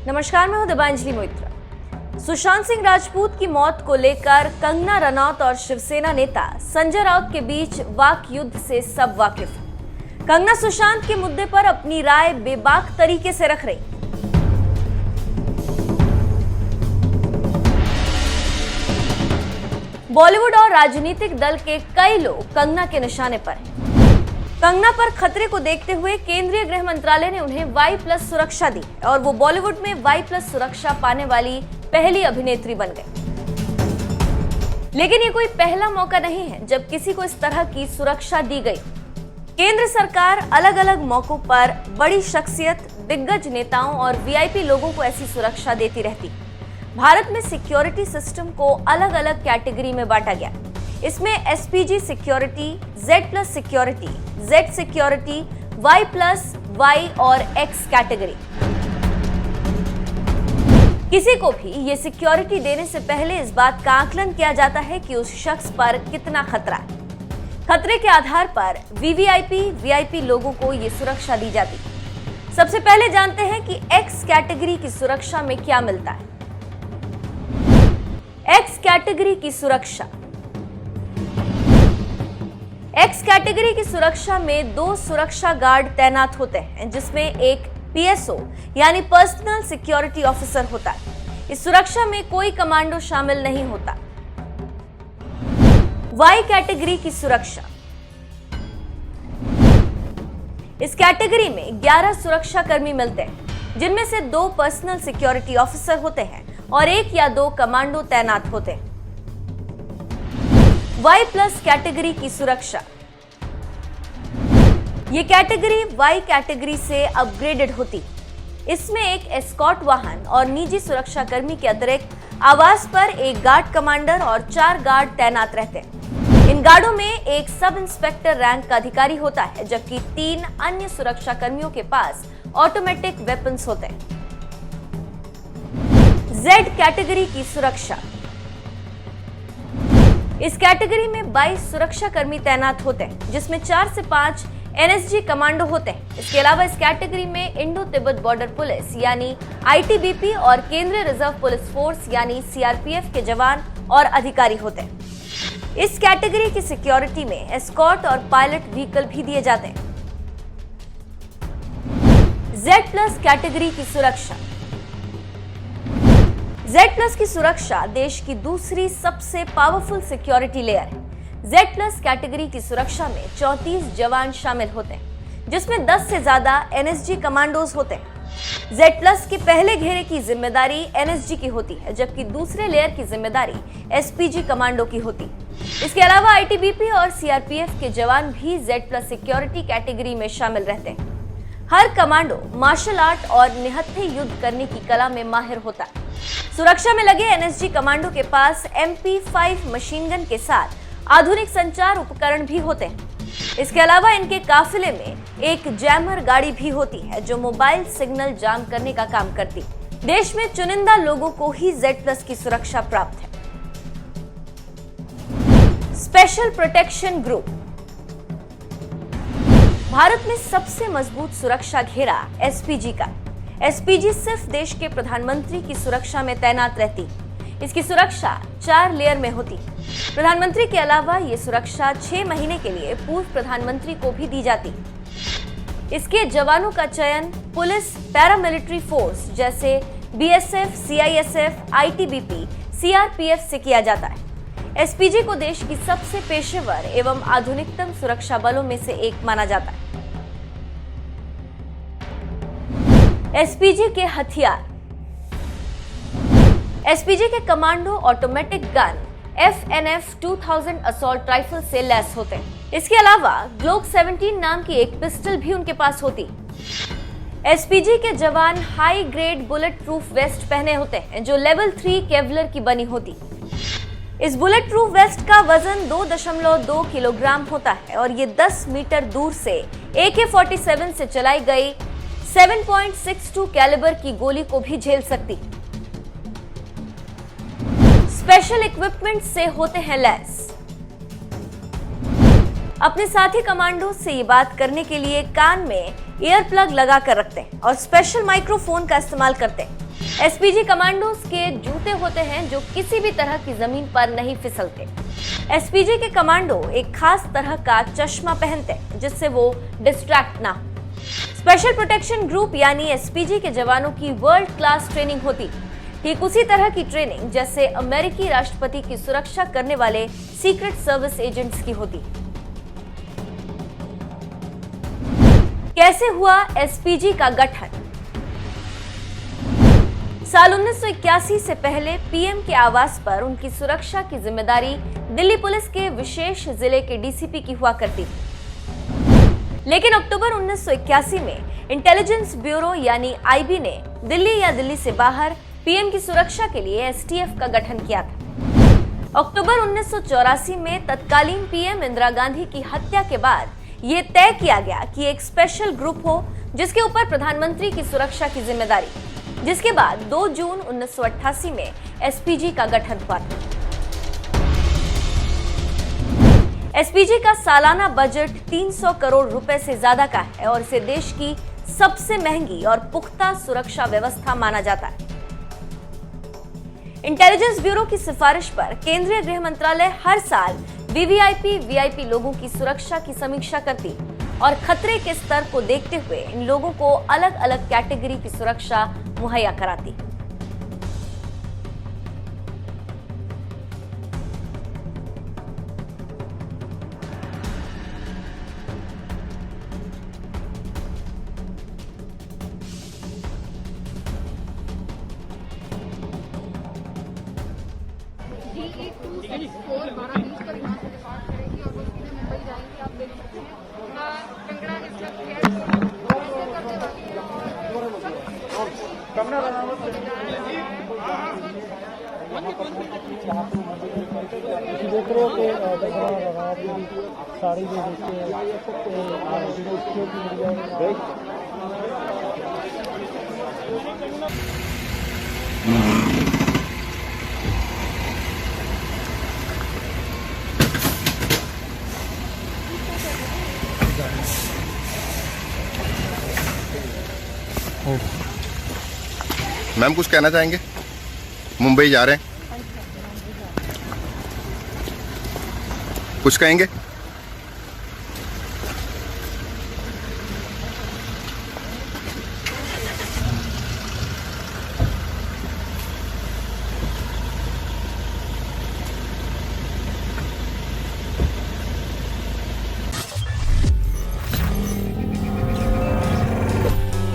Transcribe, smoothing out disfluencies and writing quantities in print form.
नमस्कार, मैं हूं दिबांजलि मोइत्रा। सुशांत सिंह राजपूत की मौत को लेकर कंगना रनौत और शिवसेना नेता संजय राउत के बीच वाक युद्ध से सब वाकिफ हैं। कंगना सुशांत के मुद्दे पर अपनी राय बेबाक तरीके से रख रही। बॉलीवुड और राजनीतिक दल के कई लोग कंगना के निशाने पर हैं। कंगना पर खतरे को देखते हुए केंद्रीय गृह मंत्रालय ने उन्हें Y+ सुरक्षा दी और वो बॉलीवुड में Y+ सुरक्षा पाने वाली पहली अभिनेत्री बन गई। लेकिन ये कोई पहला मौका नहीं है जब किसी को इस तरह की सुरक्षा दी गई। केंद्र सरकार अलग अलग मौकों पर बड़ी शख्सियत, दिग्गज नेताओं और VIP लोगों को ऐसी सुरक्षा देती रहती। भारत में सिक्योरिटी सिस्टम को अलग अलग कैटेगरी में बांटा गया। इसमें SPG security, Z+ security, Z security, Y+, Y और X कैटेगरी। किसी को भी ये सिक्योरिटी देने से पहले इस बात का आकलन किया जाता है कि उस शख्स पर कितना खतरा है। खतरे के आधार पर VVIP, VIP लोगों को ये सुरक्षा दी जाती। सबसे पहले जानते हैं कि X कैटेगरी की सुरक्षा में क्या मिलता है। X कैटेगरी की सुरक्षा। X कैटेगरी की सुरक्षा में 2 सुरक्षा गार्ड तैनात होते हैं, जिसमें एक PSO यानी पर्सनल सिक्योरिटी ऑफिसर होता है। इस सुरक्षा में कोई कमांडो शामिल नहीं होता। Y कैटेगरी की सुरक्षा। इस कैटेगरी में 11 सुरक्षा कर्मी मिलते हैं, जिनमें से 2 पर्सनल सिक्योरिटी ऑफिसर होते हैं और 1 या 2 कमांडो तैनात होते हैं। Y+ कैटेगरी की सुरक्षा। ये कैटेगरी Y कैटेगरी से अपग्रेडेड होती। इसमें एक एस्कॉर्ट वाहन और निजी सुरक्षा कर्मी के अतिरिक्त आवास पर एक गार्ड कमांडर और 4 गार्ड तैनात रहते हैं। इन गार्डों में एक सब इंस्पेक्टर रैंक का अधिकारी होता है, जबकि 3 अन्य सुरक्षा कर्मियों के पास ऑटोमेटिक वेपन्स होते हैं। Z कैटेगरी की सुरक्षा। इस कैटेगरी में 22 सुरक्षा कर्मी तैनात होते हैं, जिसमें 4 से 5 NSG कमांडो होते हैं। इसके अलावा इस कैटेगरी में इंडो तिब्बत बॉर्डर पुलिस यानी ITBP और केंद्रीय रिजर्व पुलिस फोर्स यानी CRPF के जवान और अधिकारी होते हैं। इस कैटेगरी की सिक्योरिटी में एस्कॉर्ट और पायलट व्हीकल भी दिए जाते हैं। Z+ कैटेगरी की सुरक्षा। Z+ की सुरक्षा देश की दूसरी सबसे पावरफुल सिक्योरिटी लेयर है। Z+ कैटेगरी की सुरक्षा में 34 जवान शामिल होते हैं, जिसमें 10 से ज्यादा NSG कमांडोज होते हैं। Z+ के पहले घेरे की जिम्मेदारी NSG की होती है, जबकि दूसरे लेयर की जिम्मेदारी SPG कमांडो की होती है। इसके अलावा ITBP और CRPF के जवान भी Z+ सिक्योरिटी कैटेगरी में शामिल रहते हैं। हर कमांडो मार्शल आर्ट और निहत्थे युद्ध करने की कला में माहिर होता है। सुरक्षा में लगे NSG कमांडो के पास MP5 मशीन गन के साथ आधुनिक संचार उपकरण भी होते हैं। इसके अलावा इनके काफिले में एक जैमर गाड़ी भी होती है, जो मोबाइल सिग्नल जाम करने का काम करती है। देश में चुनिंदा लोगों को ही Z+ की सुरक्षा प्राप्त है। Special protection group. भारत में सबसे मजबूत सुरक्षा घेरा SPG का। SPG सिर्फ देश के प्रधानमंत्री की सुरक्षा में तैनात रहती। इसकी सुरक्षा 4 लेयर में होती। प्रधानमंत्री के अलावा ये सुरक्षा 6 महीने के लिए पूर्व प्रधानमंत्री को भी दी जाती। इसके जवानों का चयन पुलिस, पैरामिलिट्री फोर्स जैसे BSF, CISF, ITBP, CRPF से किया जाता है। SPG को देश की सबसे पेशेवर एवं आधुनिकतम सुरक्षा बलों में से एक माना जाता है। SPG के हथियार। SPG के commando automatic gun FNF 2000 assault rifle से लैस होते हैं। इसके अलावा ग्लोक 17 नाम की एक पिस्टल भी उनके पास होती। SPG के जवान high grade bullet proof waste पहने होते हैं, जो लेवल 3 केवलर की बनी होती। इस बुलेट प्रूफ वेस्ट का वजन 2.2 किलोग्राम होता है और ये 10 मीटर दूर से AK-47 से चलाई गई 7.62 कैलिबर की गोली को भी झेल सकती। स्पेशल इक्विपमेंट से होते हैं लैस। अपने साथी कमांडो से ये बात करने के लिए कान में ईयर प्लग लगा कर रखते हैं और स्पेशल माइक्रोफोन का इस्तेमाल करते हैं। एसपीजी कमांडोज के जूते होते हैं जो किसी भी तरह की जमीन पर नहीं फिसलते। एसपीजी के कमांडो एक खास तरह का चश्मा पहनते हैं जिससे वो डिस्ट्रैक्ट ना हो। स्पेशल प्रोटेक्शन ग्रुप यानी एसपीजी के जवानों की वर्ल्ड क्लास ट्रेनिंग होती, ठीक उसी तरह की ट्रेनिंग जैसे अमेरिकी राष्ट्रपति की सुरक्षा करने वाले सीक्रेट सर्विस एजेंट्स की होती। कैसे हुआ एसपीजी का गठन? साल 1981 से पहले पीएम के आवास पर उनकी सुरक्षा की जिम्मेदारी दिल्ली पुलिस के विशेष जिले के डीसीपी की हुआ करती थी। लेकिन अक्टूबर 1981 में इंटेलिजेंस ब्यूरो यानी आईबी ने दिल्ली या दिल्ली से बाहर पीएम की सुरक्षा के लिए एसटीएफ का गठन किया था। अक्टूबर 1984 में तत्कालीन पीएम इंदिरा गांधी की हत्या के बाद यह तय किया गया कि एक स्पेशल ग्रुप हो जिसके ऊपर प्रधानमंत्री की सुरक्षा की जिम्मेदारी, जिसके बाद 2 जून 1988 में एसपीजी का गठन हुआ था। एसपीजी का सालाना बजट 300 करोड़ रुपए से ज्यादा का है और इसे देश की सबसे महंगी और पुख्ता सुरक्षा व्यवस्था माना जाता है। इंटेलिजेंस ब्यूरो की सिफारिश पर केंद्रीय गृह मंत्रालय हर साल वीवीआईपी लोगों की सुरक्षा की समीक्षा करती और खतरे के स्तर को देखते हुए इन लोगों को अलग अलग कैटेगरी की सुरक्षा मुहैया कराती। देख रहे हो कि सारी जो मैम कुछ कहना चाहेंगे? मुंबई जा रहे हैं, कुछ कहेंगे?